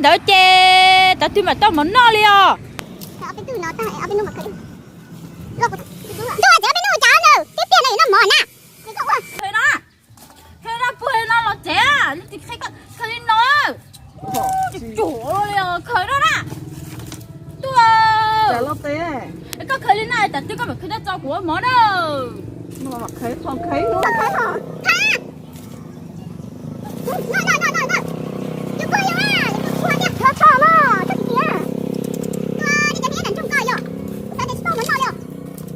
Đỡ chê, tao tìm mà tao muốn no liền. Ở bên từ nó ta ở bên nó mà cái. Rồi ở bên nó cháu nữa, tiếp tiền này nó mòn à. Thế cậu ơi. Thế nó bơi nó là thế à, thì khách cái nó. Chủ ơi, khởi đó nè. Tôi Chả lo té. Cái khởi lên này, tao tôi có phải khởi cho của món đâu. Mà mặc khế không khế nữa. Khởi hả? Tha. Rồi. Đừng coi à. Thở thở mà, chắc gì à? Đi cái này trong coi rồi. Ta đi số món rồi.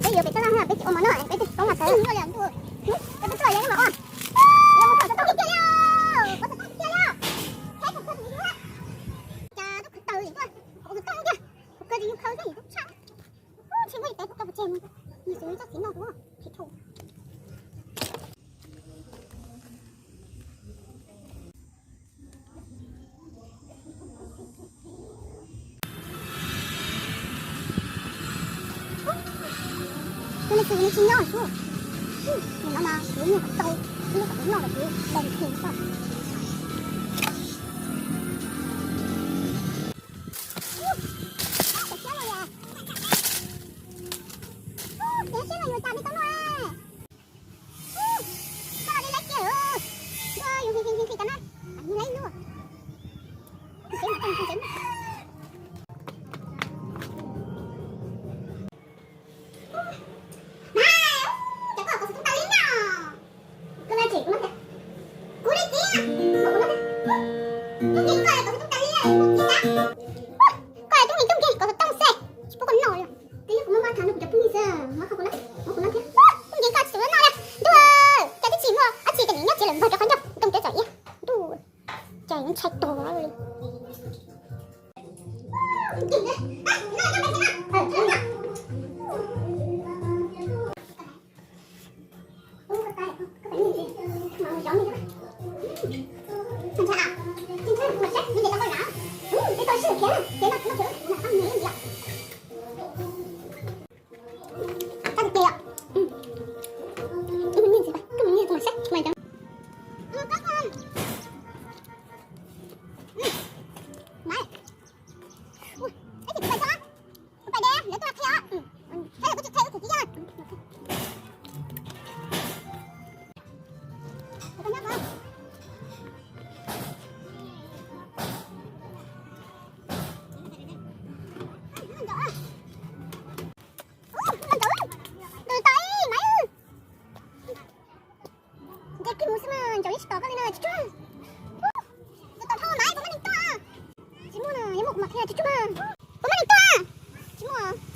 Bây giờ bị tao ha, bị ôm món rồi, bị tao mà tới. Rồi liền thôi. Cái tôi lấy mà ôm. Em một thằng tao kia rồi. Có thằng kia rồi. Thấy một con gì nữa. Cha nó cứ từ gì thôi. Một cái con kia. Một cái gì không thấy gì cũng chẳng. Chỉ mới té tao một chèn. Như thế chắc chính nó đúng không? Thì thôi. Nó từ nó chín nhỏ xuống. Nó mà xuống nhiều cái tàu, nó phải nhỏ là cái đèn thuyền sao? Trời nó sạch to quá rồi. 저기 시도 아까는 집중. 너 더 많이 보면 있다. 지모나 얘 먹고 막 해야 집중. 보면 있다. 지모아.